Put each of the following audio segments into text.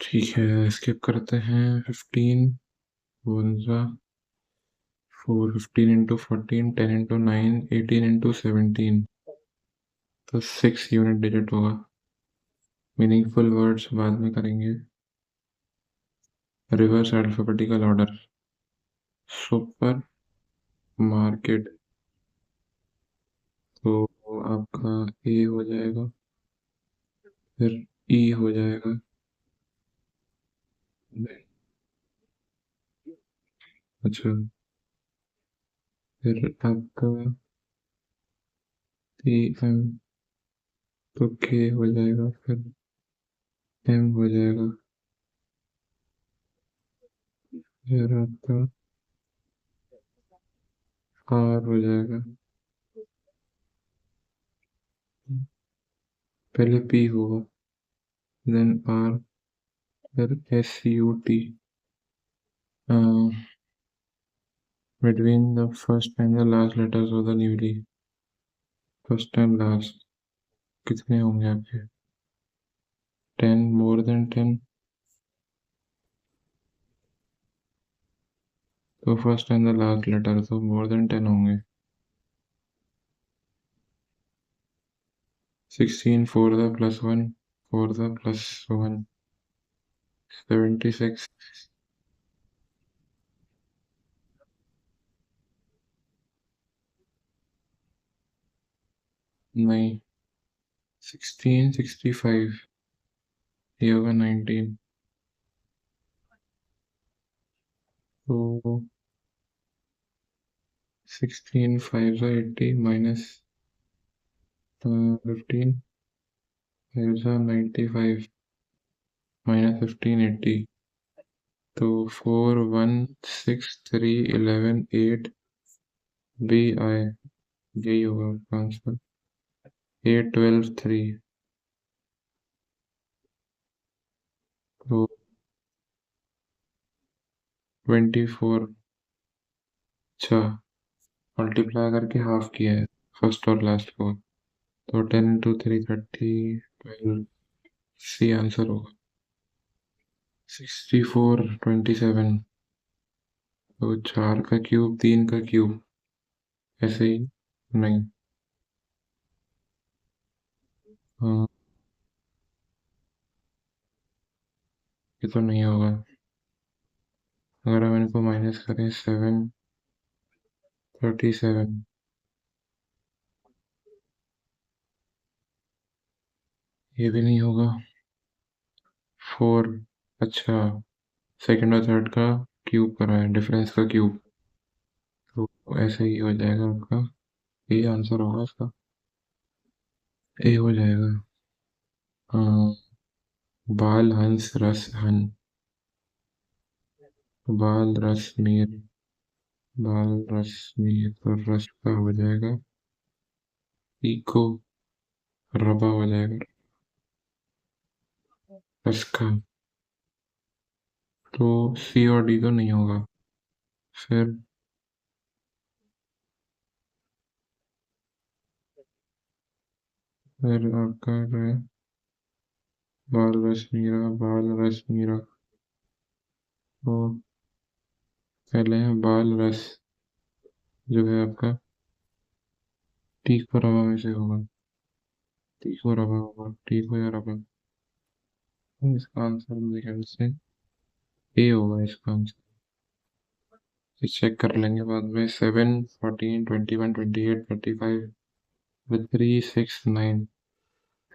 ठीक है, स्किप करते हैं। 15 वन ज़ा 4, 15 इंटू 14, 10 इंटू 9, 18 इंटू 17, तो 6 यूनिट डिजिट होगा। मीनिंगफुल वर्ड्स बाद में करेंगे। Reverse alphabetical order. Super market, तो आपका ए हो जाएगा, फिर ई हो जाएगा, अच्छा, फिर आपका टी एम, तो के हो जाएगा, फिर एम हो जाएगा, फिर आपका आर हो जाएगा, पहले पी होगा, देन आर, फिर S U T, between the first and the last letters of the newly, first and last कितने होंगे आपके? 10, मोर देन 10, तो first and the last letter तो मोर देन 10 होंगे। 16 4 द प्लस 1, 4 द प्लस 1, 76, नहीं, 16 65, ये होगा 19, तो 16 5 80 माइनस 15 5 95 माइनस 15 80, तो 4 1 6 3 11 8 बी आई, यही होगा आपका आंसर। 8 12 3, तो 24, अच्छा, मल्टीप्लाई करके हाफ किया है फर्स्ट और लास्ट को, तो 10 इंटू 3 30, 12, सी आंसर होगा। 64 27, तो 4 का क्यूब 3 का क्यूब, ऐसे ही नहीं, हाँ, ये तो नहीं होगा। अगर हम इनको माइनस करें 7 37, ये भी नहीं होगा। 4, अच्छा, सेकंड और थर्ड का क्यूब करा है, डिफरेंस का क्यूब, तो ऐसे ही हो जाएगा आपका, ये आंसर होगा इसका, ए हो जाएगा। हाँ, बाल हंस रस हन, बाल रस मीर, बाल रस मीर, तो रस का हो जाएगा, इको रबा हो जाएगा, रस का, तो सी और डी तो नहीं होगा। फिर फिर आपका जो है, बाल रस मीरा, बाल रस मीरा, तो पहले है बाल रस, जो है आपका टी को रबा में से होगा, टी को रबा होगा, टी को या रबा, तो इसका आंसर मेरे ख्याल से ए होगा इसका आंसर, चेक कर लेंगे बाद में। 7 14 21 28 35 with 3 6 9,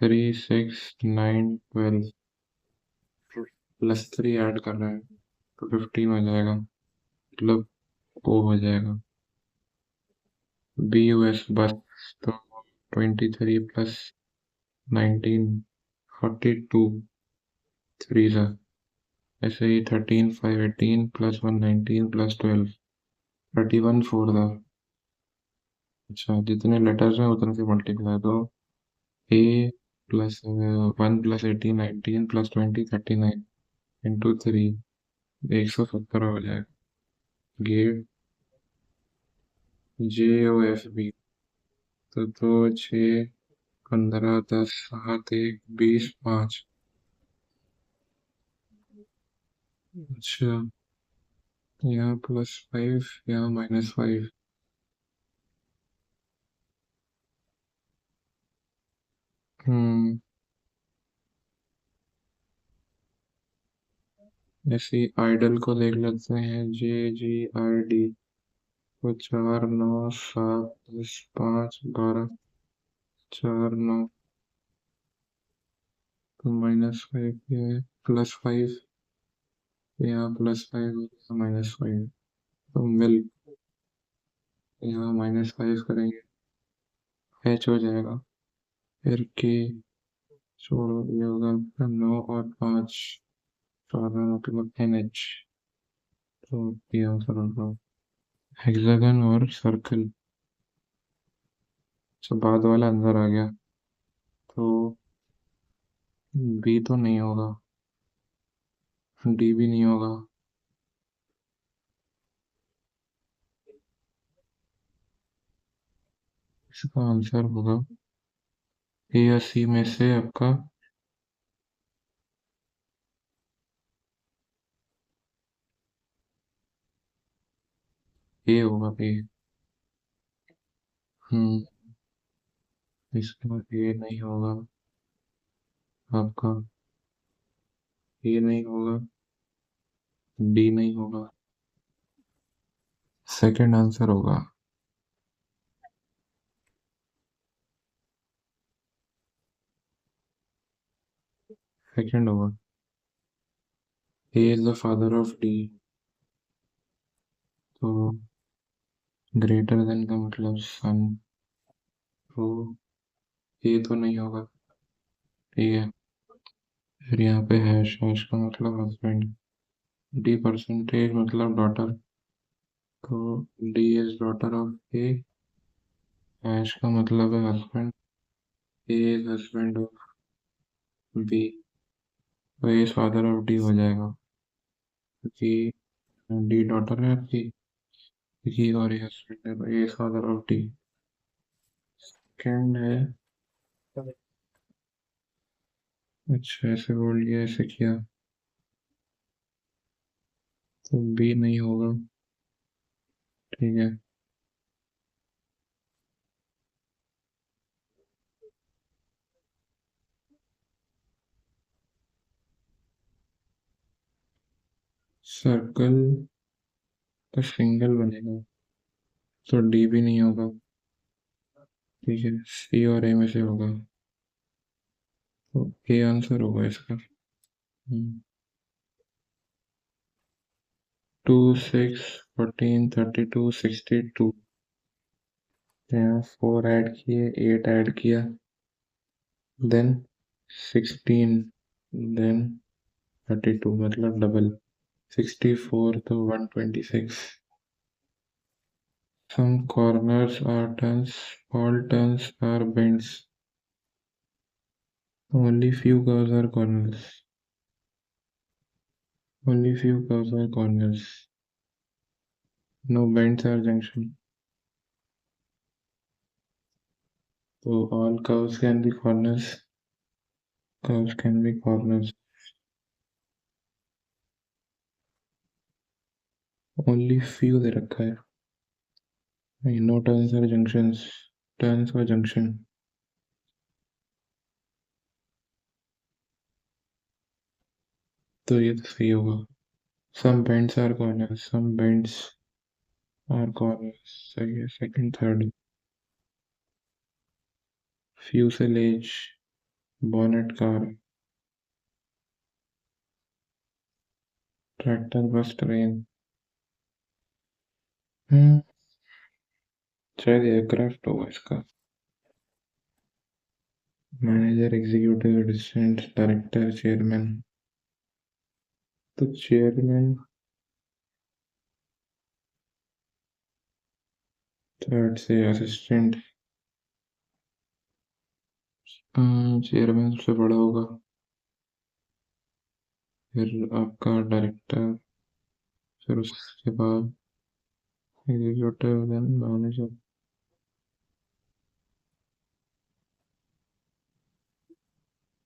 3 6 9 12, प्लस 3 ऐड कर रहे हैं, तो 15 हो जाएगा, मतलब ओ हो जाएगा। बी यू एस बस, तो 23 प्लस 19 42, 3 सा, ऐसे ही 13 5 18 प्लस 1 19 प्लस 12 31 4 था। अच्छा, जितने लेटर्स हैं उतने से मल्टीप्लाई, तो ए प्लस 1 प्लस 18 19 प्लस 20 39 इंटू 3, 117 हो जाएगा। गेट जे ओ एफ बी, तो 2 6 15 10 7 1 20 5, अच्छा, यहाँ +5, यहाँ -5। हम्म। ऐसे आइडल को देख लेते हैं, JGID। वो 4, 9, 7, 10, 5, 12, 4, 9, तो -5 ये है, +5, यहाँ +5, -5, तो मिल, यहाँ -5 करेंगे, H हो जाएगा। फिर के, छोड़ो ये होगा, 9 और 5, 14, मतलब NH। तो ये आंसर होगा। हेक्सागन और सर्कल, सब बाद वाला अंदर आ गया, तो बी तो नहीं होगा, डी भी नहीं होगा। इसका आंसर होगा ए या सी में से आपका ए होगा, ए। हम्म। इसका ए नहीं होगा, आपका ए नहीं होगा, डी नहीं होगा, सेकंड आंसर होगा। सेकंड होगा, A is the father of D, तो ग्रेटर देन का मतलब सन, तो ए तो नहीं होगा, ठीक है। फिर यहाँ पे हैश, हैश का मतलब हस्बैंड, डी परसेंटेज मतलब डॉटर, तो D is daughter of A, hash का मतलब है husband, A is husband of B, तो ए फादर ऑफ डी हो जाएगा, क्योंकि डी डॉटर है आपकी, ही और ये हस्बैंड है, तो A father of D. Second है, अच्छा ऐसे बोल लिया, ऐसे किया, तो बी नहीं होगा, ठीक है। सर्कल का सिंगल बनेगा, तो डी भी नहीं होगा, ठीक है, सी और ए में से होगा, तो ए आंसर होगा इसका। 2, 6, 14, 32, 62, यहाँ 4 ऐड किए, 8 ऐड किया, देन 16, देन 32, मतलब डबल, 64 तो 126। Some corners are turns, all turns are bends. Only few curves are corners. Only few curves are corners. No bends are junction. So all curves can be corners. Curves can be corners. Only few दे रखा है, no turns or junctions. Turns or junction, तो ये तो सही होगा। Some bends are corners. Some bends are corners. सही है, second third. Fuselage, bonnet car, tractor, bus, train। शायद एयरक्राफ्ट होगा इसका। Manager, executive assistant, director, chairman, तो चेयरमैन थर्ड से असिस्टेंट, चेयरमैन सबसे बड़ा होगा, फिर आपका डायरेक्टर, फिर उसके बाद एग्जीक्यूटिव, देन मैनेजर।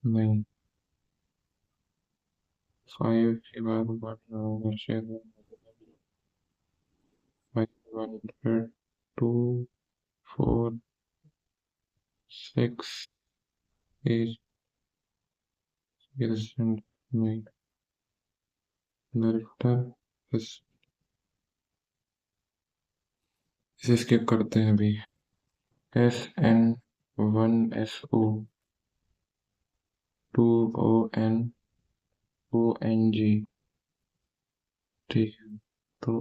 नहीं, 5 के बाद 1 शेयर 5 के बाद 100 2 4 6 8 and 9 डायरेक्टर इसे स्किप करते हैं अभी। SN1SO 2ONONG ठीक है। तो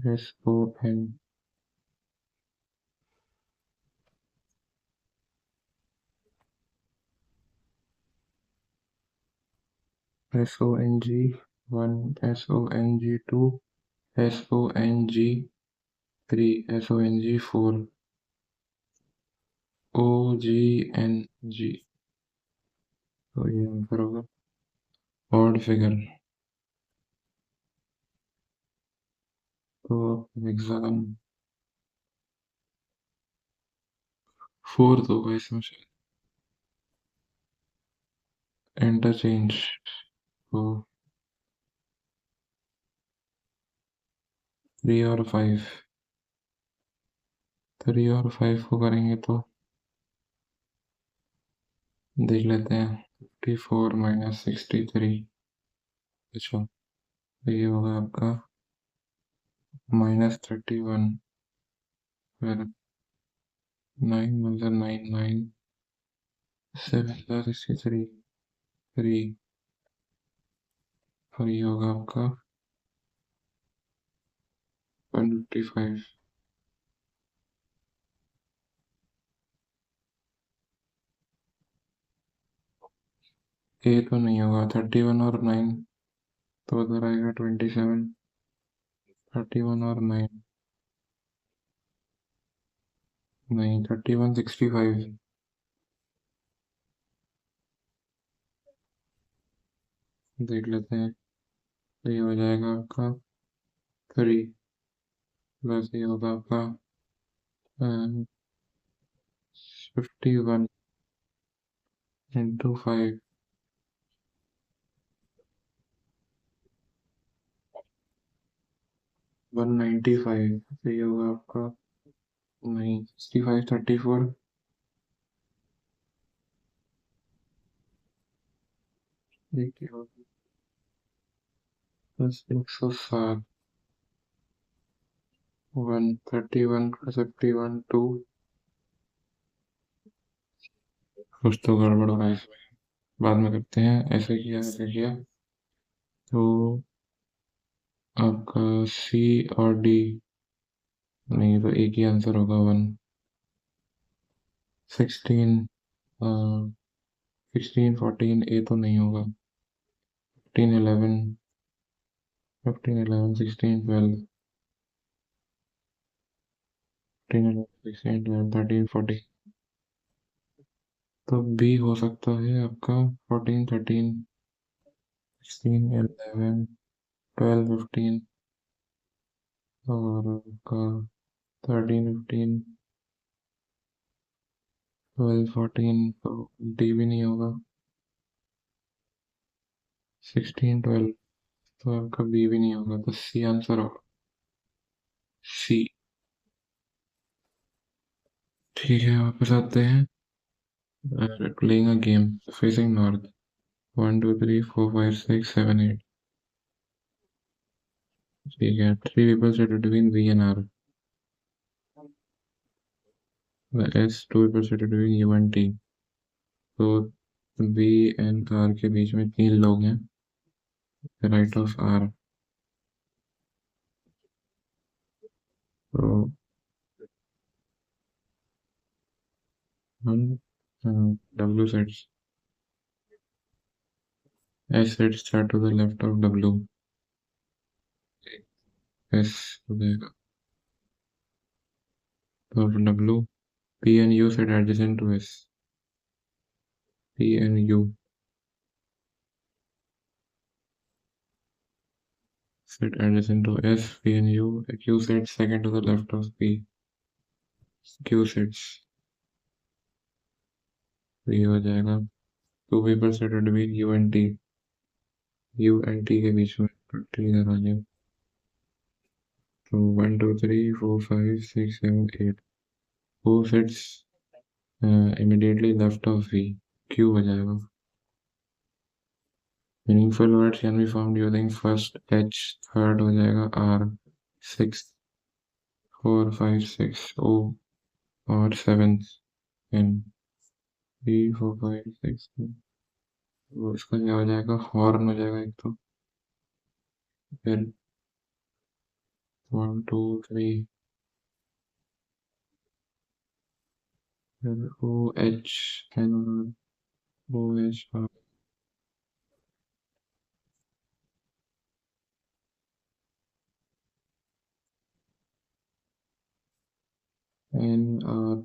SON SONG1 SONG2 SONG3 SONG4 OGNG तो ये आंसर होगा ऑड फिगर। तो एग्जाम 4 होगा इसमें से इंटरचेंज तो 3 और 5 को करेंगे तो देख लेते हैं 54 माइनस 63 अच्छा तो ये होगा आपका -31 फिर 9 मतलब 9 9 7 63 3 और ये होगा आपका 155 ए तो नहीं होगा 31 और 9 तो उधर आएगा 27 31 और 9 नहीं 31 65 देख लेते हैं तो ये हो जाएगा आपका 3 प्लस ये होगा आपका 51 इंटू 5 195 तो ये होगा आपका नहीं 65 34 देखिए प्लस 107 131 51 2 कुछ तो गड़बड़ हो रहा है इसमें बाद में करते हैं ऐसे किया तो आपका सी और डी नहीं तो एक ही आंसर होगा 16 16 14 ए तो नहीं होगा 15 11 15 11 16 12 15 11 16 12 13 14 तो बी हो सकता है आपका 14 13 16 11 12 15 और आपका 13 15 12 14 तो डी भी नहीं होगा 16 12 तो आपका बी भी नहीं होगा तो सी आंसर होगा सी ठीक है वापस आते हैं playing a game facing north 1 2 3 4 5 6 7 8 ठीक है 3 people sit between V and R S 2 people sit between U and T तो V and R के बीच में 3 लोग हैं राइट ऑफ R तो हम W sets S sets start to the left of W S हो जाएगा तो W P and U sit adjacent to S P and U sit adjacent to S P and U Q sits second to the left of P Q sits तो ये हो जाएगा two paper seated been U and T के बीच में पट्टी इधर आ जाए। तो 1 2 3 4 5 6 7 8 who sits immediately left of V, Q हो जाएगा। Meaningful words can be found using first H, third हो जाएगा R, सिक्स 4 5 6 O और सेवेंथ N, 3 4 5 6 वो इसका क्या हो जाएगा, हॉर्न हो जाएगा एक तो। फिर 1 2 3 फिर OH N OH N R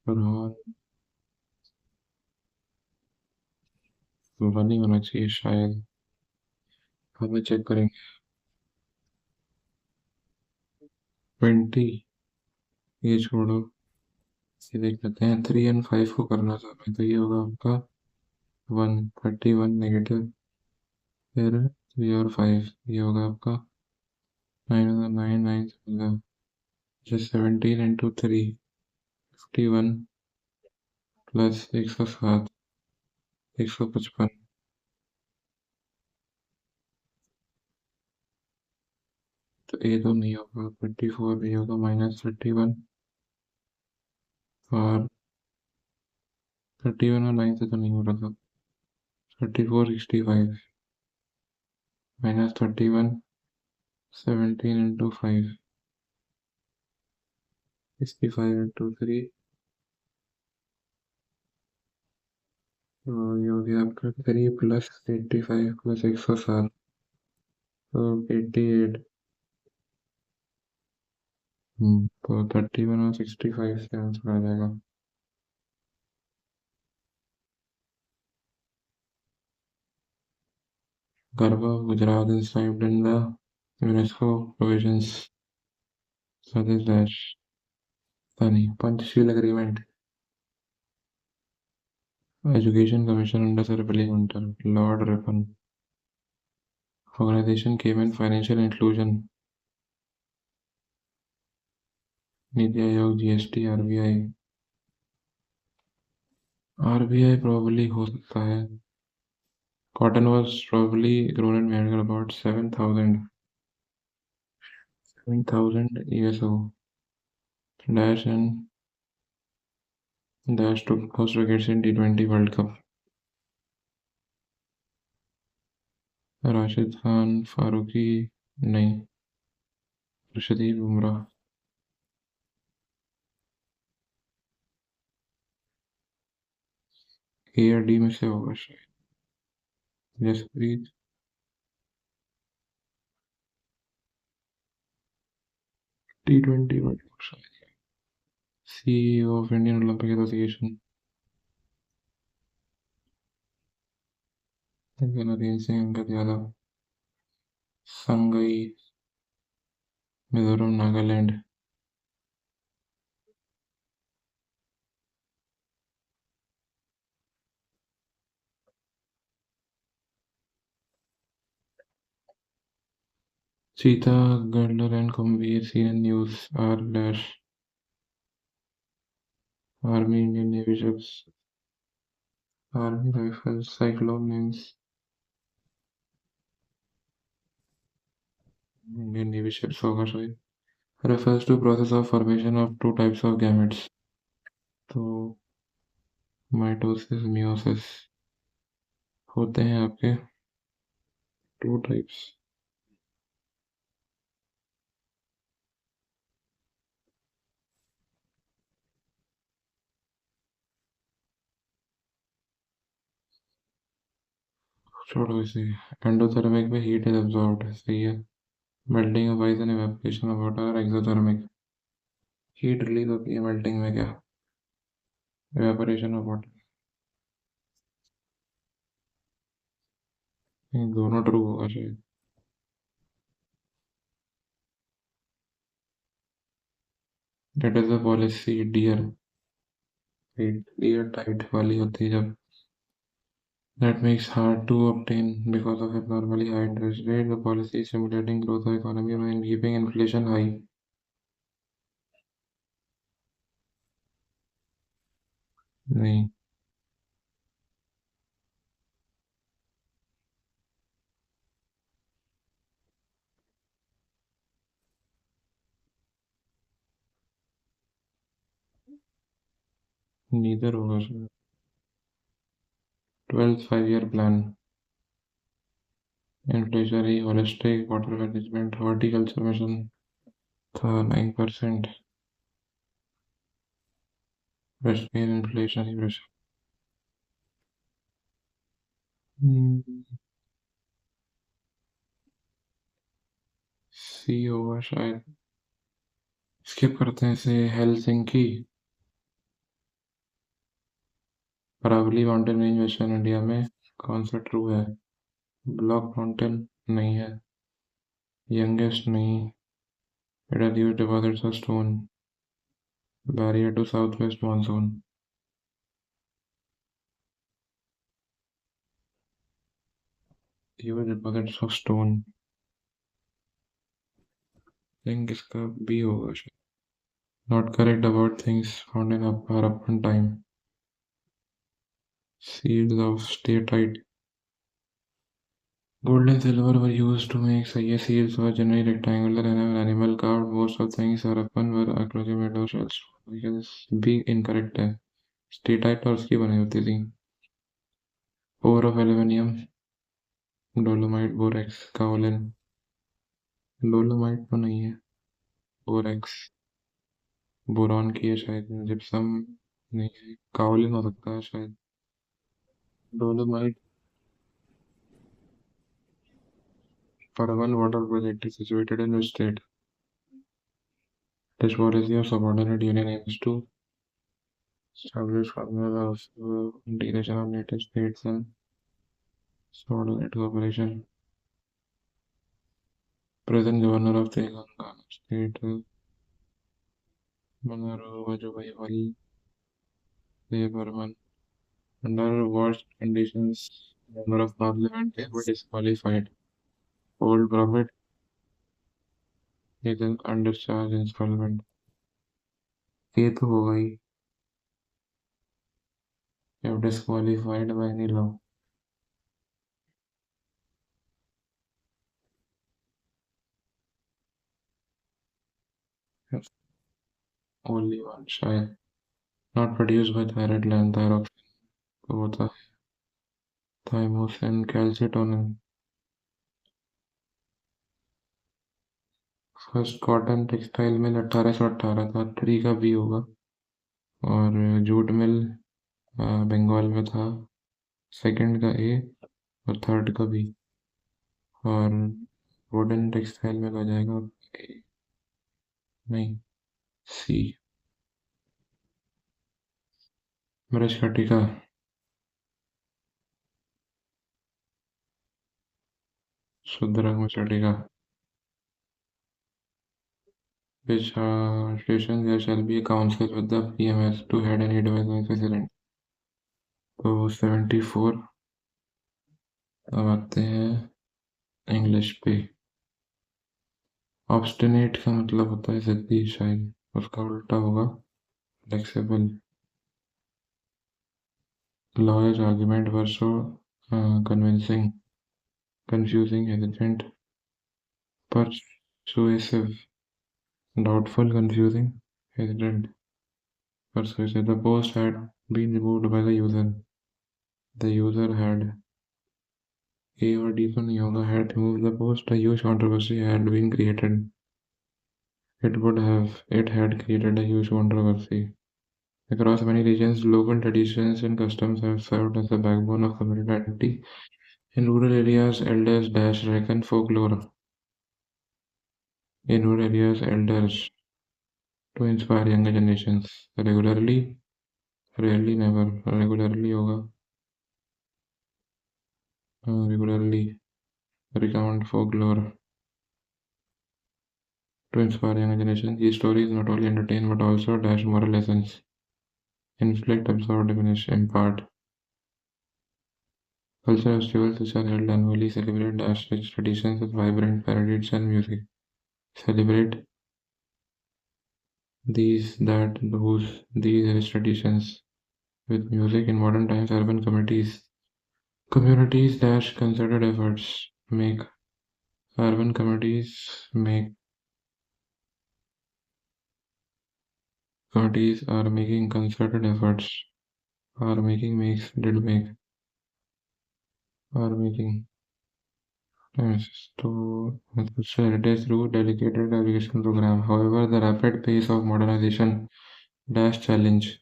Farhan. One ही होना चाहिए शायद, हमें चेक करेंगे। 20, ये छोड़ो, ये देख लेते हैं। 3 और 5 को करना था मैं, तो ये होगा आपका 131 नेगेटिव। फिर 3 और 5 ये होगा आपका 9 होगा 9 9 होगा 17 इंटू 3 51 प्लस 107 155। तो ये तो नहीं होगा, 24 ये होगा -31 और 31 और 9 से तो नहीं हो रहा था। 34 65 -31 17 इंटू 5 65 इंटू 3 तो ये हो गया आपका 3 प्लस 85 प्लस 107 तो 88। तो 31 और 65 से आंसर आ जाएगा। Garba of Gujarat is described in the UNESCO provisions such as dash Tani Panchsheel Agreement, Education Commission under Sir William Hunter, Lord Ripon, Organization came in Financial Inclusion, Niti Aayog, GST, RBI probably हो सकता है। Cotton was probably grown in Myanmar about 7,000 years ago. Dash and Dash took host wickets in T20 World Cup. Rashid Khan Farooqui नहीं, अर्शदीप बुमराह। ए या D में से होगा शायद। Jasprit T20 world cup शायद। CEO of Indian Olympic Association Narendra Singh Angad Yadav. Sangai Mizoram Nagaland. चीता गर्लर एंड कम्बीर CN news R dash army Indian navy ships army rifle cyclone names Indian navy ships होगा शायद। refers to process of formation of two types of gametes, तो mitosis meiosis होते हैं आपके two types. छोड़ो इसे। एंडोथर्मिक में हीट इज एब्जॉर्ब्ड, सही है। Melting of ice and evaporation of water. Exothermic heat release होती है, मेल्टिंग में क्या, इवेपोरेशन ऑफ वाटर। दोनों ट्रू होगा शायद। It is a policy dear, dear tight वाली होती है जब, that makes hard to obtain because of abnormally high interest rate. The policy is stimulating growth of economy while keeping inflation high. नहीं, neither होगा शायद। 12th 5 year plan, inflationary holistic water management horticulture mission था 9%, Western inflationary pressure। सी होगा शायद। Skip करते हैं इसे। Helsinki, Aravalli mountain range western India में कौन सा ट्रू है? ब्लॉक माउंटेन नहीं है, यंगेस्ट नहीं, it has huge deposits of stone, barrier to southwest monsoon। huge deposits of stone, think इसका बी होगा शायद। not correct about things found in Harappan time, seals of statite, gold and silver were used to make saye seals were generally rectangular and have an animal carved, most of things Harappan were archaeology made of shells, because B incorrect है, steatite और उसकी बनी होती थी। ore of aluminium, dolomite, borax, kaolin, dolomite तो नहीं है, borax, boron की है शायद, जिप्सम नहीं है, काओलिन हो सकता है शायद। Dolomite, Paravan water project is situated in which state? This policy of subordinate union aims to establish formula of integration of native states and subordinate cooperation. Present governor of Telangana state, Manaru Vajubhai Burman. Under what conditions member of parliament can be disqualified? Old prophet is an undischarged installment। ये तो होगा ही, if disqualified by any law। Only one शायद, not produced by thyroid gland, thyroxine को होता है thymosin calcitonin। First cotton textile mill 1818 था, 3 का B होगा। और जूट मिल बंगाल में था, सेकंड का ए और थर्ड का बी। और वुडन टेक्सटाइल में आ जाएगा ए, नहीं, सी। मृछकटिका, शुद्ध रंग मृछकटिका। which station there shall be a council with the PMS to head any development incident। तो 74। अब आते हैं इंग्लिश पे। ऑब्स्टिनेट का मतलब होता है जिद्दी शायद, उसका उल्टा होगा flexible. Lawyers argument was so convincing, confusing, hesitant, persuasive, doubtful, confusing, hesitant, persuasive। The post had been removed by the user, the user had, A और D तो नहीं होगा, had removed the post, a huge controversy had been created, it had created a huge controversy। Across many regions, local traditions and customs have served as the backbone of community identity। In rural areas, elders dash reckon folklore। In rural areas, elders to inspire younger generations। Regularly, rarely, never, regularly होगा, regularly recount folklore। to inspire younger generations. These stories not only entertain but also dash moral lessons, inflict, absorb, diminish, impart. Cultural festivals which are held annually celebrate dash rich traditions with vibrant parades and music. Celebrate these rich traditions with music in modern times. Urban communities dash concerted efforts make urban communities are making concerted efforts are making makes did make are making to heritage through dedicated education program. However, the rapid pace of modernization dash challenge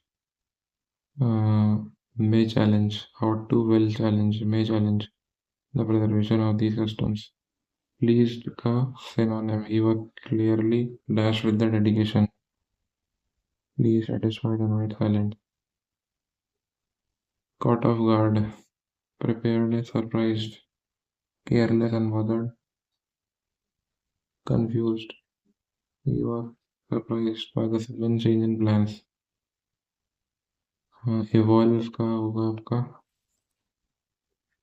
may challenge how to will challenge may challenge the preservation of these customs. Pleased का synonym. He was clearly dashed with the dedication. Pleased, satisfied, annoyed, silent. Caught off guard, prepared, surprised, careless, unbothered, confused. He was surprised by the sudden change in plans. Evolve का होगा आपका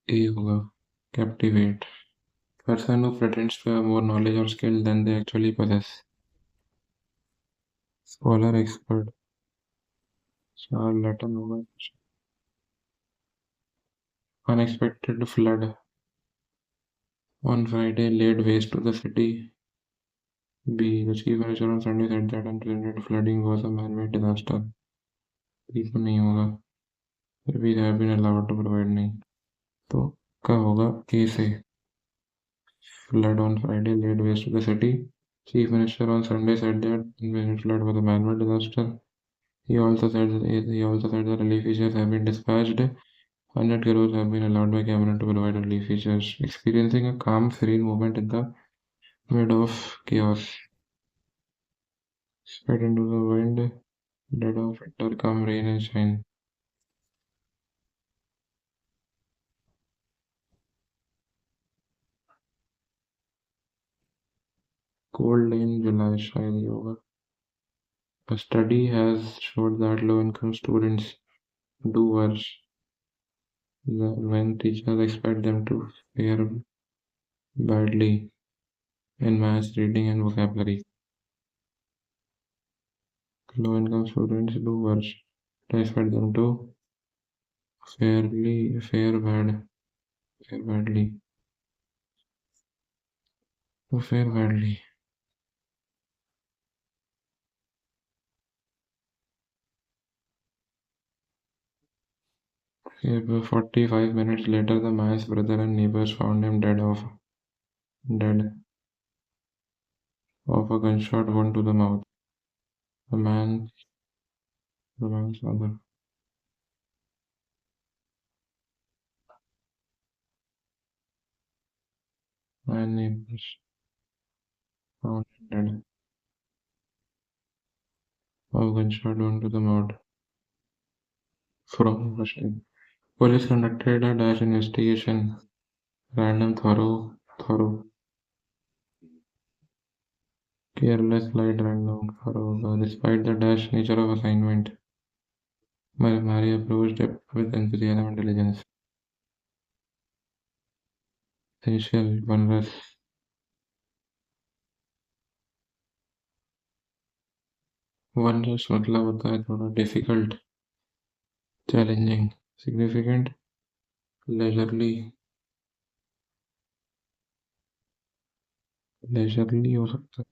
A होगा. Captivate. Person who pretends to have more knowledge or skill than they actually possess. Scholar, expert. Charlatan होगा. Unexpected flood. On Friday laid waste to the city. B. The chief minister on Sunday said that unprecedented flooding was a man-made disaster. B तो नहीं होगा. फिर भी they have been allowed to provide नहीं. तो का होगा A से. Flood on Friday laid waste to the city. Chief minister on Sunday said that unprecedented flood was a man-made disaster. He also said that relief features have been dispatched. 100 crores have been allowed by cabinet to provide relief features. Experiencing a calm, serene moment in the mid of chaos. Spread into the wind. Dead of winter come rain and shine. Cold in July शायद ही होगा. A study has showed that low-income students do worse when teachers expect them to fare badly in maths, reading, and vocabulary. Low-income students do worse. They expect them to fare badly. To fare badly. Okay, 45 minutes later, the man's brother and neighbors found him dead of a gunshot wound to the mouth. The man's mother. My neighbors found him dead of a gunshot wound to the mouth from Washington. Police conducted a dash investigation. Random, thorough, careless, light, random, thorough. Despite the dash nature of assignment, Mary approached it with enthusiasm and diligence. Essential, wondrous. Wondrous मतलब होता है थोड़ा difficult, challenging, significant, leisurely हो सकता है.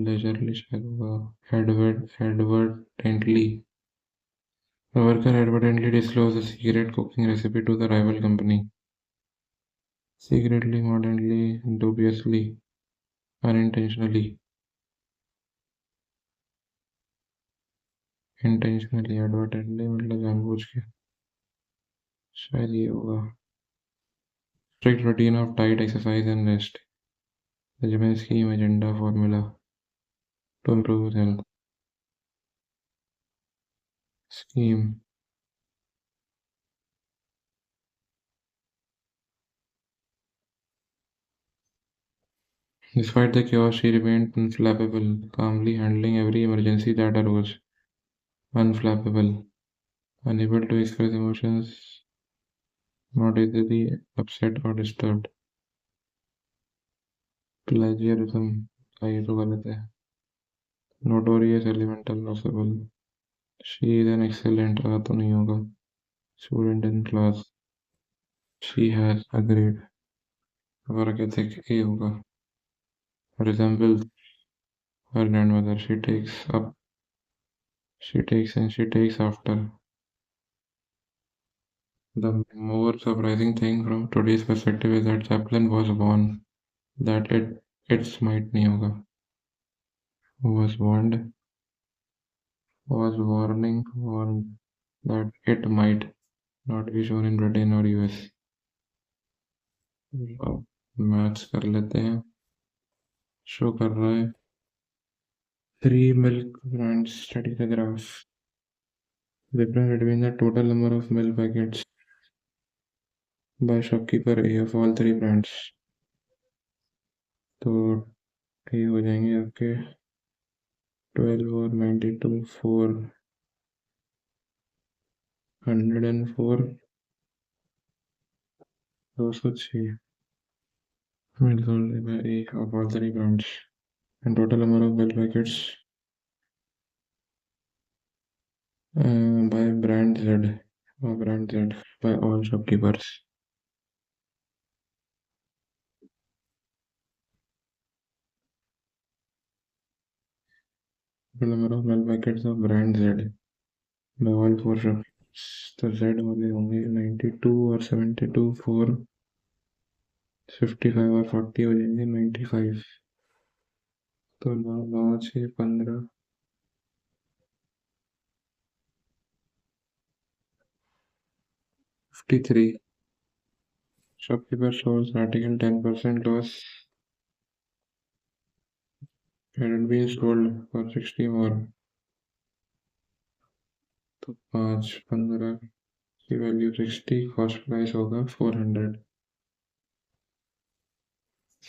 Leisurely शायद होगा. Advertently. The worker advertently disclosed a secret cooking recipe to the rival company. Secretly, modernly, dubiously, unintentionally. Intentionally, advertently मतलब जानबूझ के. शायद ये होगा. Strict routine of diet, exercise and rest. Regimen scheme, agenda, formula. to improve his health. Scheme. Despite the chaos, she remained unflappable, calmly handling every emergency that arose. Unflappable, unable to express emotions, not easily upset or disturbed. Plagiarism का ये तो गलत है. Notorious elemental possible. She is an excellent तो नहीं होगा. Student in class. She has agreed. work ethic A होगा. Resembles her grandmother. She takes up. She takes and she takes after. The more surprising thing from today's perspective is that Chaplin was born. That its might नहीं होगा. Was warned. Was warned that it might not be shown in Britain or US. अब maths कर लेते हैं. Show कर रहा है 3 milk brands. Study the graph. Difference between the total number of milk packets by shopkeeper A of all 3 brands. तो ये हो जाएंगे आपके 12 और 92 404 206 milk only by A of all 3 brands. And total number of milk packets by brand Z or brand Z by all shopkeepers. Total number of milk packets of brand Z by all 4 shopkeepers. तो Z वाले होंगे 92 और 72 4 55 और 40 हो जाएंगे 95. तो 9 9 6 15 53. Shopkeeper shows article 10% loss. Had it been sold for 60 more. तो 5 15 की वैल्यू 60. कॉस्ट प्राइस होगा 400.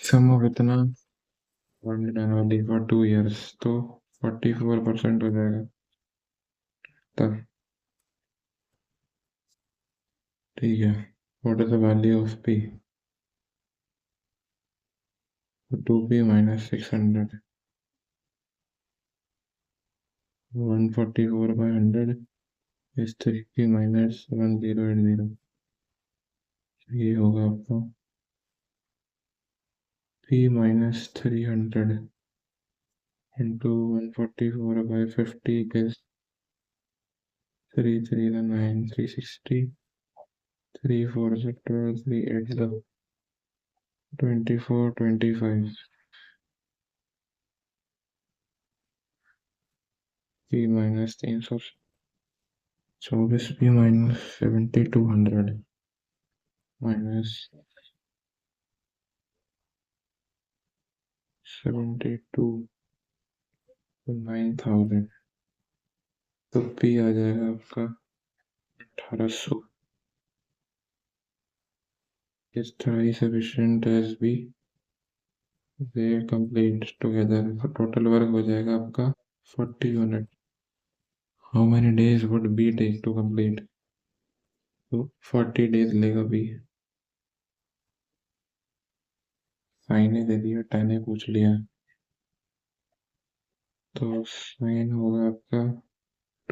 सम ऑफ इतना 100 एनुअली फॉर 2 years तो 44% हो जाएगा तब. ठीक है. What is the value of P? 2p minus 600. 144 by 100 is 3p minus 1080. ये होगा आपका p minus 300 into 144 by 50 is 3 3 the 9 360 3 4 is 12 3 8 the 24 25. p minus 324 p minus 7200 minus 72 9000. तो p आ जाएगा आपका 1800. is thrice sufficient as b. they complete together. तो total work हो जाएगा आपका 40 unit. How many days would B take to complete? तो 40 days लेगा B. Sign ही दे दिया, tan ही पूछ लिया. तो साइन होगा आपका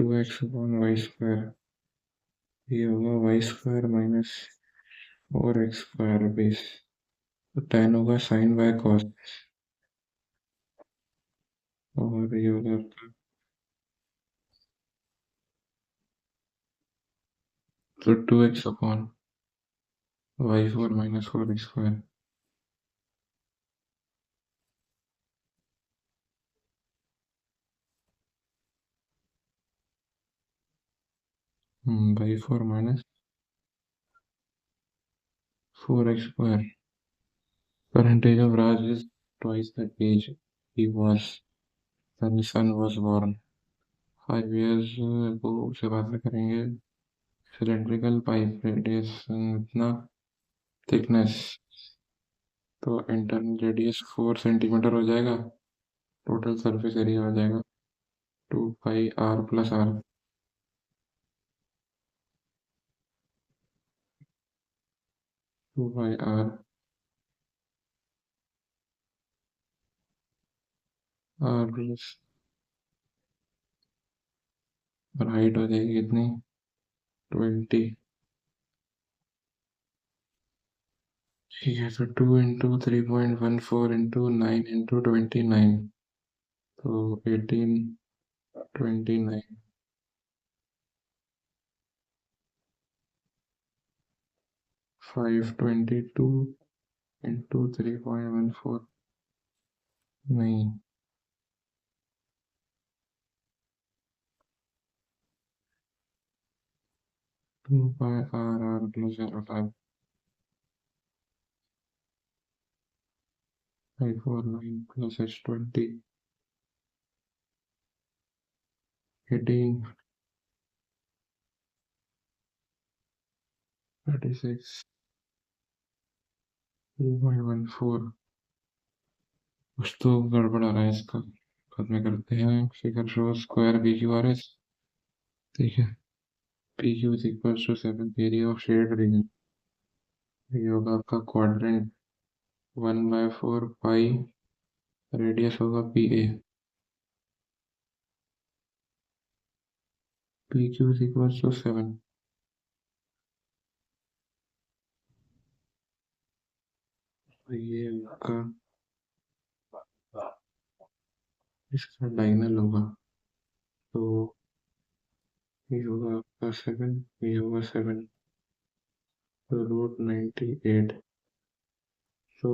2x upon y square. ये होगा y square minus 4x square base. तो tan होगा साइन बाय cos. और ये होगा आपका तो 2x upon y4 minus 4x square. y4 minus 4x square. Percentage of Raj is twice that age he was. when the sun was born. 5 years ago से बात करेंगे. सिलेंड्रिकल पाइप रेडियस इतना thickness, तो इंटरनल रेडियस 4 सेंटीमीटर हो जाएगा. Total surface area हो जाएगा 2πr plus r. Two pi r r plus, और हाइट हो जाएगी कितनी 20. ठीक है, तो 2 × 3.14 × 9 × 29, तो 1829. 522 × 3.14, नहीं, 2πr प्लस 549 प्लस h20 18 36 2.14. कुछ तो गड़बड़ आ रहा है इसका. बाद में करते हैं. Figure show square P Q R S. ठीक है, P Q is equal to 7 area of shade region. ये होगा आपका क्वाड्रेंट 1/4 पाई, रेडियस होगा P A. P Q is equal to 7. ये आपका इसका डायगोनल होगा, तो ये होगा आपका 7, ये होगा 7, तो √98. तो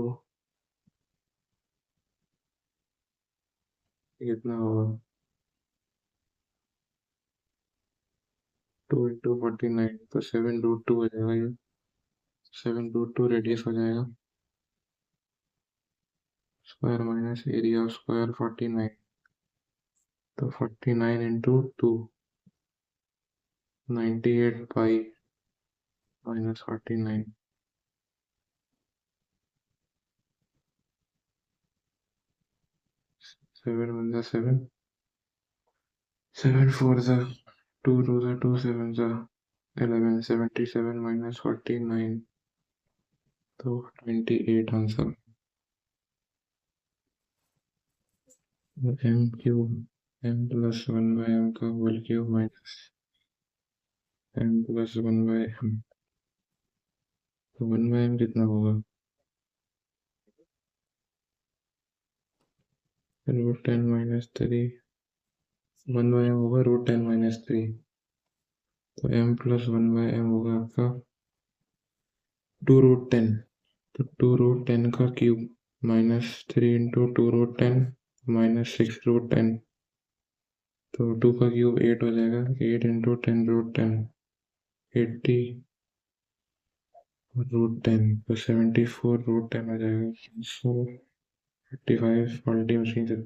कितना होगा 2 × 49, तो 7√2 हो जाएगा. ये 7√2 रेडियस हो जाएगा. Square minus area of square 49, तो 49 × 2 98 पाई माइनस 49. 7 1 जा 7, 7 4 जा 2 2 जा 2 7 जा 11, 77 माइनस 49, तो 28 answer. M cube m plus 1/m का whole cube minus m plus 1/m, तो 1/m कितना होगा √10 माइनस 3. 1/m होगा √10 माइनस 3, तो m प्लस 1/m होगा आपका 2√10. तो 2√10 का क्यूब माइनस 3 × 2√10 माइनस 6√10, तो 2 का क्यूब 8 हो जाएगा. 8 × 10√10 80 √10, तो 74 √10 हो जाएगा. सो 55 क्वालिटी मशीन से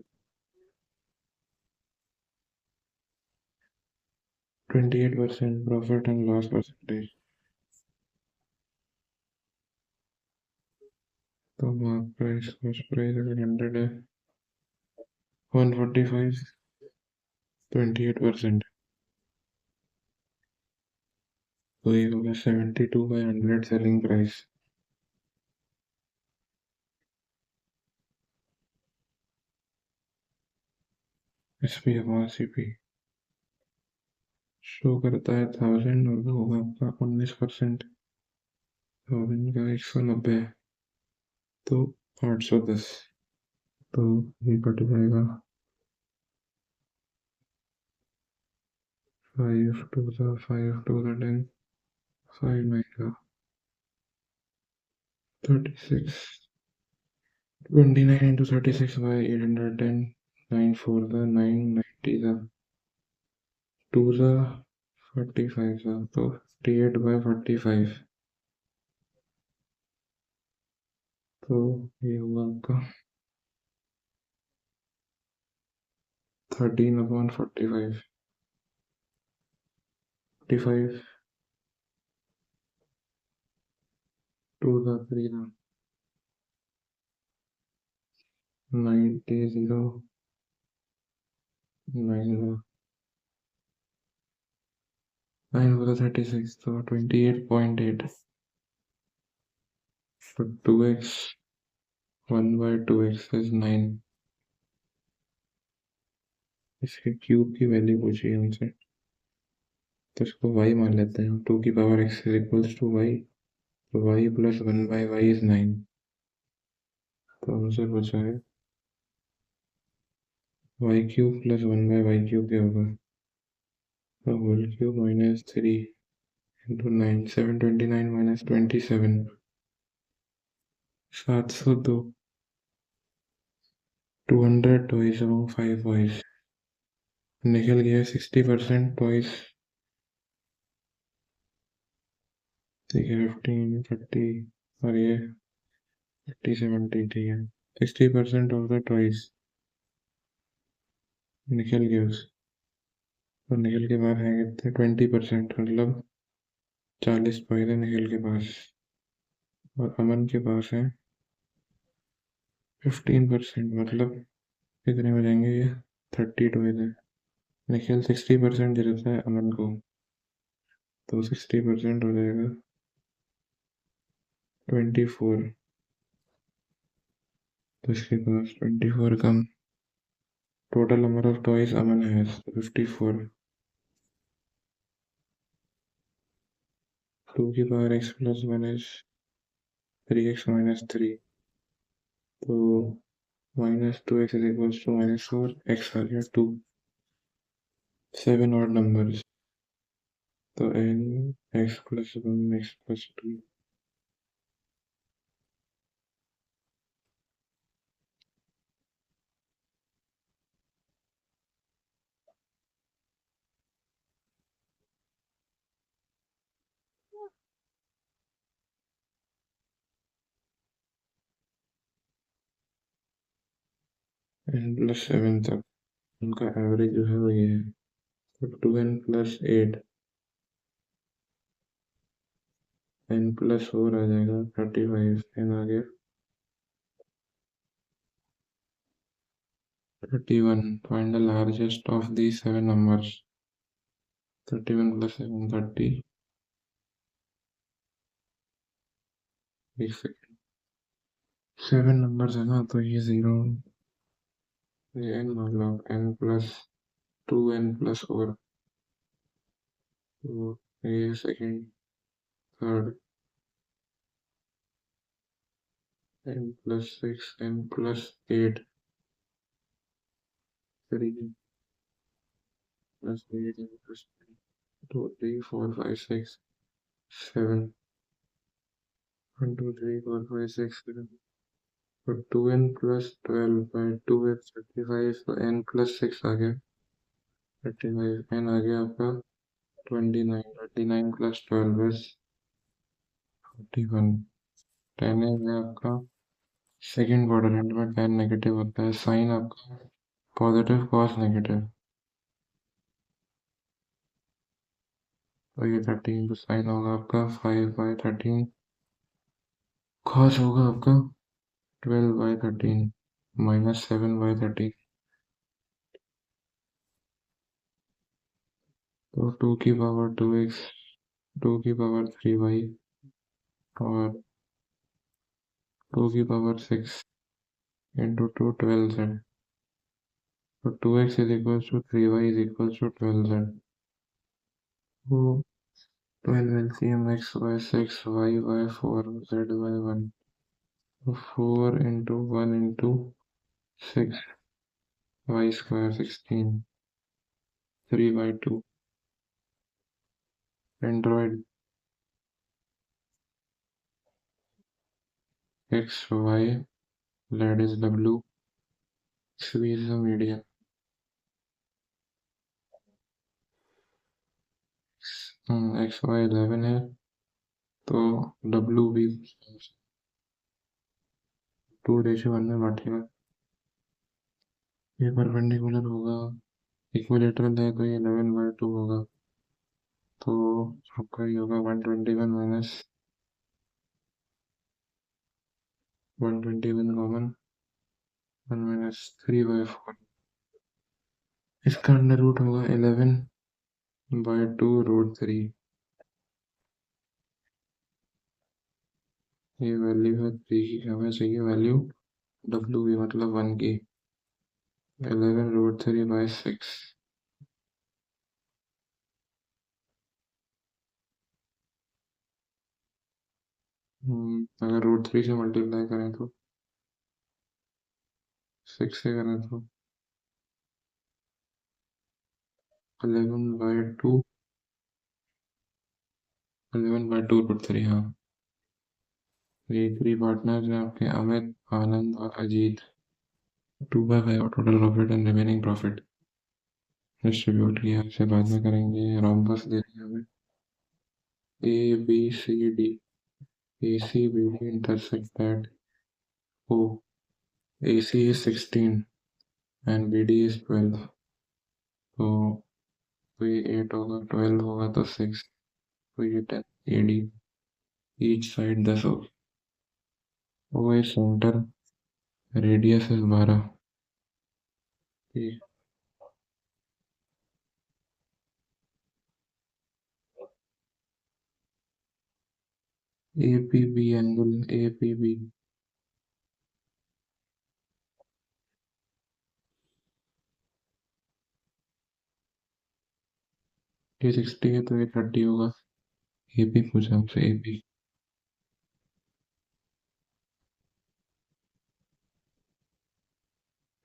28% प्रॉफिट एंड लॉस परसेंटेज. तो मार्क प्राइस कॉस्ट प्राइस अगर 100 है 145, 28%, तो ये होगा 72/100 selling price. SP upon CP show करता है 1000, और वो होगा आपका 19%. 1000 का 190 है, तो 810, तो ये कट जाएगा. 5 2 5 2 10, 5 9 36, 29 × 36 by 810, 9 4 9 90 2 45, तो 58/45, तो ये हुआ आपका 13/45 45 2 का 3 था 90 0 9 9 was 36 so 28.8 so 2x 1/2x is 9 इसके क्यूब की वैल्यू पूछी है हमसे तो इसको y मान लेते हैं 2 की power x is equals to y तो y plus 1/y is 9 तो हमसे पूछा है y cube plus 1/y cube क्या होगा तो whole cube minus 3 into 9 729 minus 27 702 200 toys among 5 boys निकल गया 60% टॉयज ठीक है 15 30 और ये 50 70 ठीक है 60% ऑफ द टॉयज निकल गया उस और निकल के बाहर है कितने 20% मतलब 40 टॉयज है निकल के पास और अमन के पास है 15% मतलब कितने हो जाएंगे ये 30 टॉयज है निखिल 60% दे देता है अमन को तो 60% हो जाएगा 24 तो इसके पास 24 कम टोटल नंबर ऑफ टॉयज अमन है 54 2 की power x plus 1 is 3x minus 3 तो minus 2x is equals to minus 4 x आ गया 2 7 odd numbers तो n x plus 1 x plus 2 n plus 7 तक उनका एवरेज जो है वो ये है तो 2n plus 8 n plus 4 आ जाएगा 35 n आ गया 31 find the largest of these 7 numbers 31 plus 7 30 एक सेकेंड 7 नंबर्स है ना तो ये 0 ये n मतलब n plus 2n plus 4 तो ये second third n plus 6 n plus 8 3 plus 8 n plus 2 3 4 5 6 7 1 2 3 4 5 6 7 तो 2n plus 12 by 2 is 35 तो n plus 6 आ गया 35 n आ गया आपका 29 29 plus 12 is 41 10 है आपका सेकेंड क्वाड्रेंट में 10 नेगेटिव होता है साइन आपका पॉजिटिव कॉस नेगेटिव तो ये 13 तो साइन होगा आपका 5/13 कॉस होगा आपका 12/13 माइनस 7/13 तो 2 की पावर 2x 2 की पावर 3y और 2 की पावर 6 इंटू 2 12z तो 2x is equals to 3y is equals to 12z तो 12 LCM x by 6 y by 4 z by 1 तो 4 into 1 into 6 y square 16 3/2 Android x y LED is W XV is the medium x y 11 है तो W भी 2:1 में बांटेगा ये perpendicular होगा equilateral है तो ये 11/2 होगा, तो आपका ये होगा 121 माइनस 121 कॉमन 1 माइनस 3/4। इसका अंडर रूट होगा 11/2√3। ये वैल्यू है 3 की, हमें चाहिए वैल्यू डब्ल्यू की, मतलब 1 की। 11√3/6। अगर √3 से मल्टीप्लाई करें तो 6 से करें तो 11/2 11/2√3। हाँ, ये थ्री पार्टनर्स हैं आपके, अमित, आनंद और Ajit. 2/5 total profit and remaining profit distribute किया, इसे बाद में करेंगे। रोम्बस दे रही है हमें A B C D, A C B D intersect at O, AC is 16 and BD is 12, तो ये 8 होगा, 12 होगा तो 6, तो ये 10 AD, ईच साइड 10 होगा। ओ ए सेंटर, रेडियस है 12। A P B angle, A P B, ये 60 है तो ये 30 होगा। ए पी पूछा हमसे, ए पी,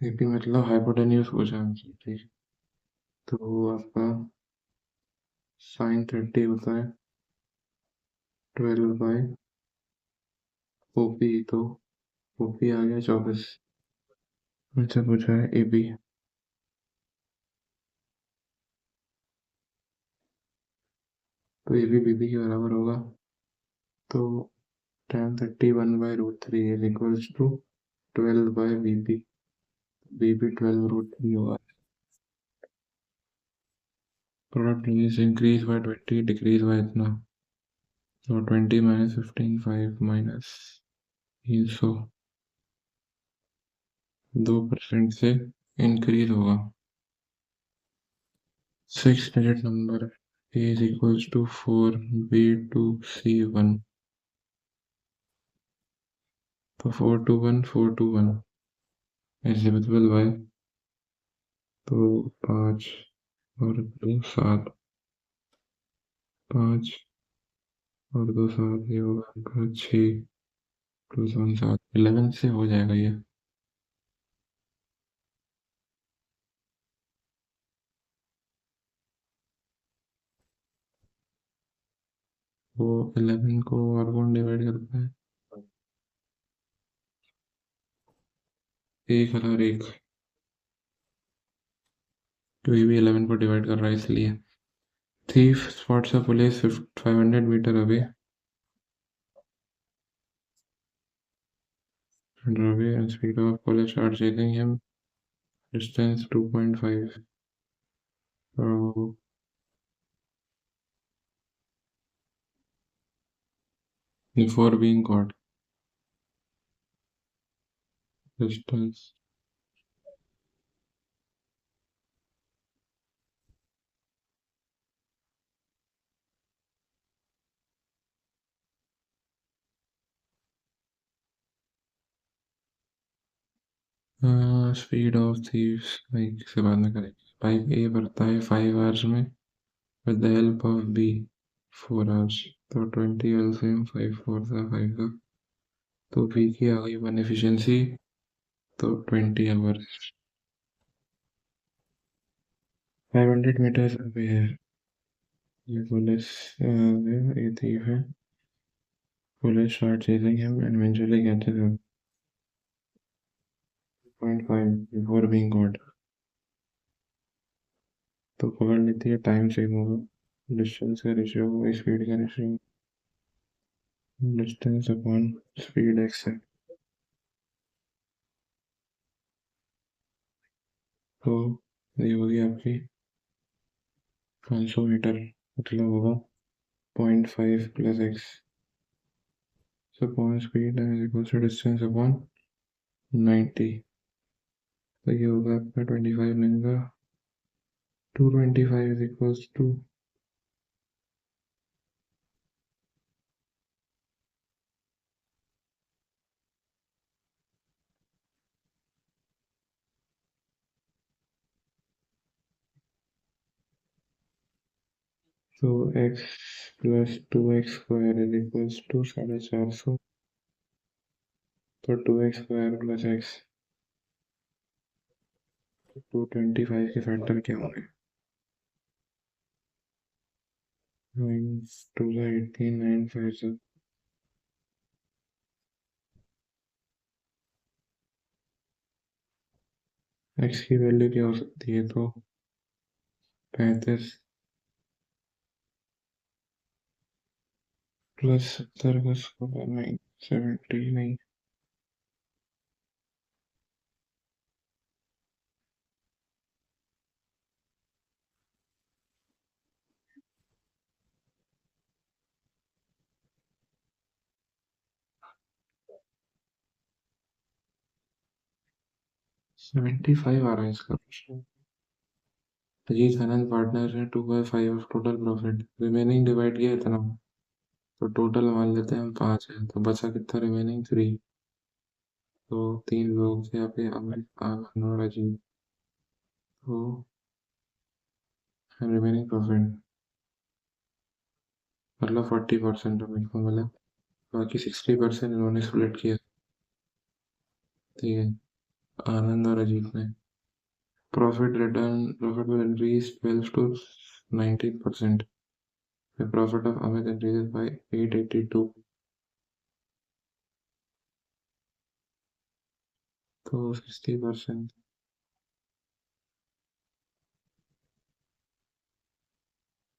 ए पी मतलब हाइपोटेन्यूज पूछा हमसे, ठीक है। तो आपका साइन 30 होता है 12/OP, तो ओपी आ गया 24। मुझसे पूछा है ए बी, तो ए बी बी बी के बराबर होगा, तो tan 31/√3 is equals to 12/BB, BB 12√3 होगा। Product is increase by 20, decrease by इतना, तो 20 माइनस 15 5 माइनस 300, 2% से इंक्रीज होगा। 6 digit number is equals to 4B2C1, तो 421 इज डिविजिबल बाय, तो 5 और 2 7, 5 और 2 7, ये होगा आपका 6 प्लस 1 7, 11 से हो जाएगा ये। वो 11 को और कौन डिवाइड करता है? एक हजार एक, क्योंकि भी 11 को डिवाइड कर रहा है इसलिए। Thief spots a police 500 metre away and speed of police start chasing him, distance 2.5, so before being caught, distance speed of thieves bike से बाद में करेंगे। बाइक ए बढ़ता है 5 आवर्स में with the help of B 4 hours, तो 20 LCM 5 4 था 5 का, तो बी की आ गई 1 एफिशिएंसी, तो 20 आवर्स। 500 मीटर्स अवे है ये पुलिस, ये थीव है, police start chasing him and eventually catches him 0.5 before being caught, तो पकड़ लेती है, टाइम सेव होगा, डिस्टेंस का रेशियो होगा स्पीड का ratio, distance upon speed x है, तो ये होगी आपकी 500 मीटर, मतलब होगा 0.5 plus x. So point speed is equal to distance upon 90। तो ये होगा आपका 25 लगेगा, 225 इज इक्वल्स टू तो x plus 2x² is equals to 450। तो 2x² प्लस एक्स, 225 के फैक्टर क्या होंगे? 9 2 18 9 5 एक्स की वैल्यू क्या हो सकती है? तो 35 प्लस 70 का स्क्वायर, नहीं 70 नहीं, 75 आ रहा है इसका प्रश्न। अजीत आनंद पार्टनर है, 2/5 of total profit, remaining divide किया इतना, तो टोटल मान लेते हैं हम 5 है, तो बचा कितना रिमेनिंग 3। तो 3 लोग थे यहाँ पे, अमित आनंद और अजीत। तो रिमेनिंग प्रॉफिट मतलब 40% अमित को मिला, बाकी 60% इन्होंने स्प्लिट किया। ठीक है, आनंद और अजीत ने। Profit will increase 12 to 19%. The profit of Amit increases by 882. तो 60%,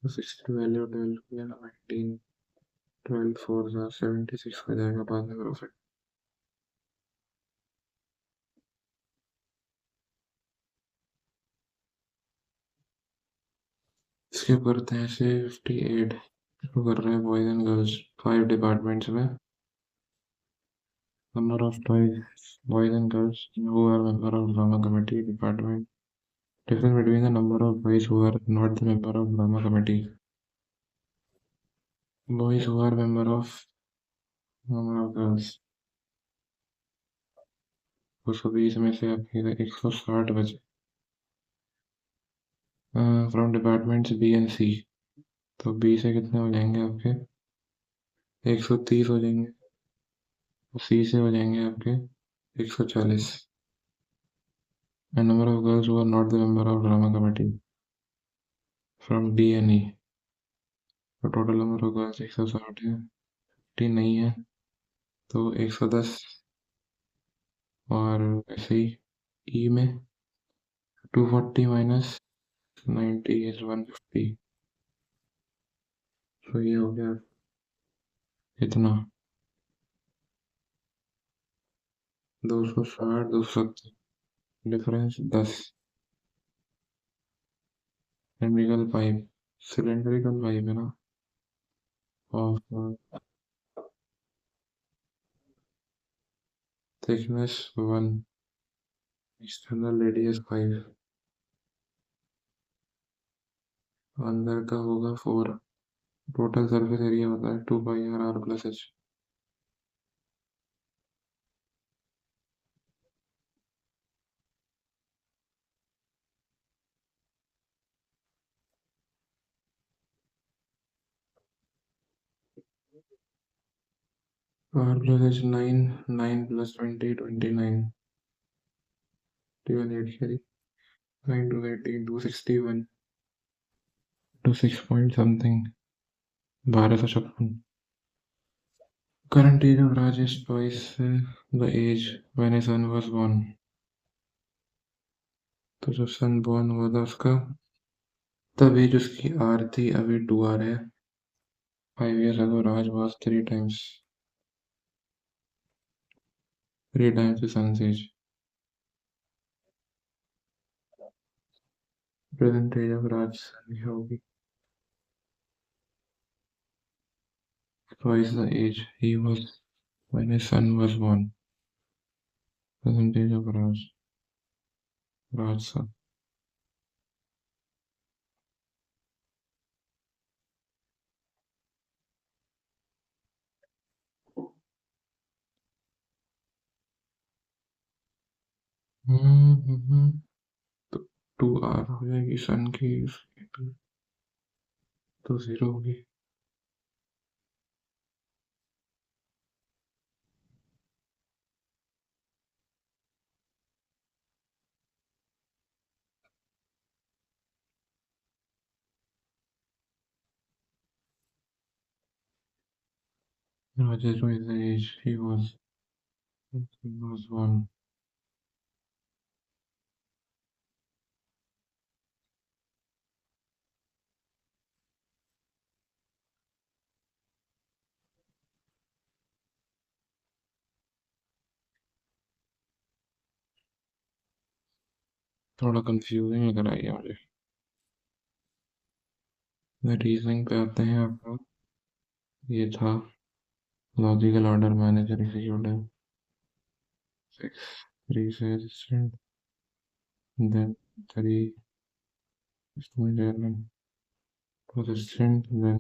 तो 60 वैल्यू 12 किया ना, 19, 12 4 जा 76 हो जाएगा बाद में प्रॉफिट। इसके ऊपर करते हैं से 58 शुरू कर रहे हैं बॉयज एंड गर्ल्स 5 डिपार्टमेंट्स में। Number of boys and girls who are member of drama committee department, difference between the number of boys who are not the member of drama committee, boys who are member of number of girls। 220 में से आपके 160 बचे from departments B and सी। तो B से कितने हो जाएंगे आपके? 130 हो जाएंगे। सी से हो जाएंगे आपके 140। And number of girls who are not the member of drama committee from D and E. तो टोटल नंबर ऑफ गर्ल्स 160 है, 50 नहीं है, तो 110। और ऐसे ही ई में 240 माइनस 90 इज 150। तो ये हो गया इतना, 260 270, difference 10। Cylindrical pipe, cylindrical pipe है ना, और थिकनेस 1, एक्सटर्नल रेडियस 5, अंदर का होगा 4, टोटल सरफेस एरिया होता है 2 πr r plus h। r plus h 9, 9 plus 20 29, 8 carry, 9 to 18 261, to 6 point something, 1256। Current age of Raj is twice the age when his son was born। तो जब सन born हुआ था उसका, तब एज उसकी are थी, अभी 2 r है। 5 years ago Raj was 3 times the son's age। Present age of Rajasthan की होगी twice the age he was when his son was born. Present age of Rajasthan. तो 2 R हो जाएगी सन की तो 0 होगी Rajesh was the age he was born. थोड़ा confusing लग रहा है मुझे रीजनिंग पे आते हैं आपका ये था लॉजिकल ऑर्डर मैनेजर एग्जीक्यूटिव 6 3 से assistant then 3 student chairman assistant then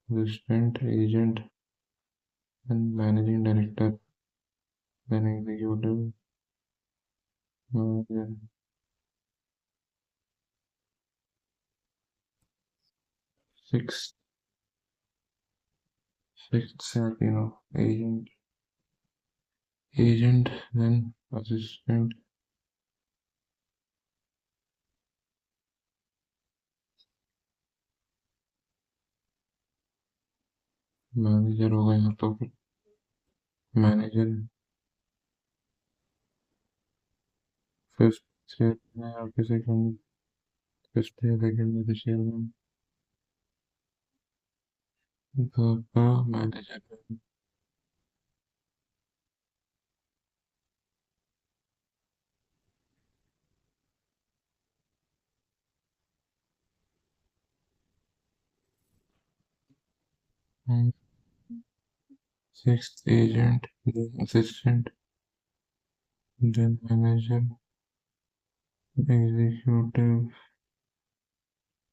assistant agent then managing director then executive manager 6 6 agent then assistant manager हो गया तो फिर मैनेजर 5th चेयरमैन और सेकंड 5th या सेकंड में चेयरमैन तो आपका मैनेजर है 6th agent then assistant then manager executive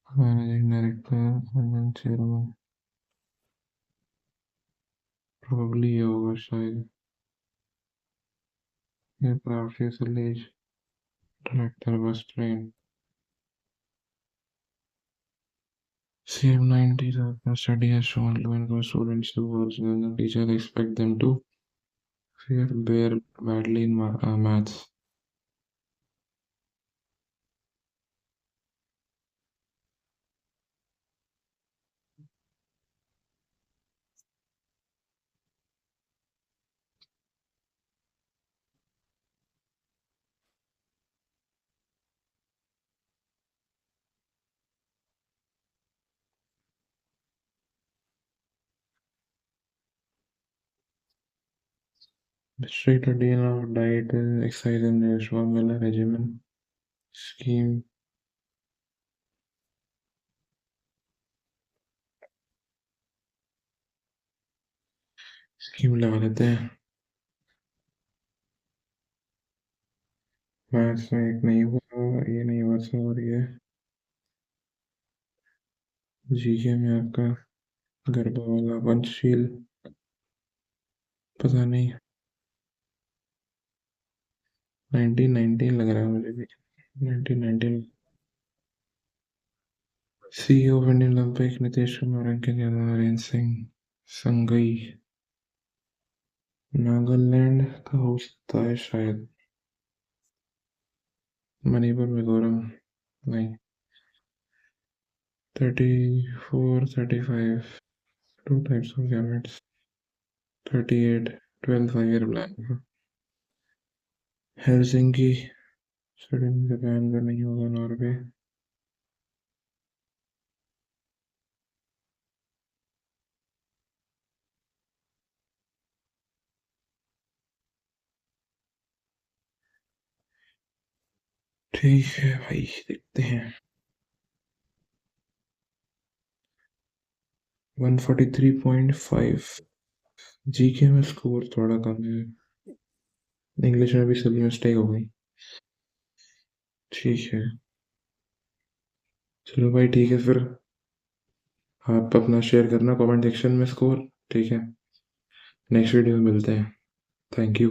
managing director and then chairman probably ये होगा शायद ये professional age director was trained CM90 study has shown when students do worse than the teachers expect them to fare badly in maths. District Dean of Diet Exercise in the Shwamela Regimen Scheme लगा लेते हैं maths में एक नहीं हुआ ये नहीं हुआ था और ये जीके में आपका गरबा वाला पंचशील पता नहीं 1919 लग रहा है मुझे भी 1919 CEO of Indian Olympic Nitish Kumar Ankit Yadav Harendra Singh Sangai Nagaland का हो सकता है शायद मणिपुर मिजोरम नहीं 34 35 two types of gametes 38 12 5-year plan Helsinki Sweden Japan का नहीं होगा नॉर्वे ठीक है भाई, देखते हैं। 143.5। जीके में स्कोर थोड़ा कम है। इंग्लिश में भी सभी मिस्टेक हो गई। ठीक है, चलो भाई, ठीक है फिर। आप अपना शेयर करना कमेंट सेक्शन में स्कोर। ठीक है, नेक्स्ट वीडियो में मिलते हैं। Thank you.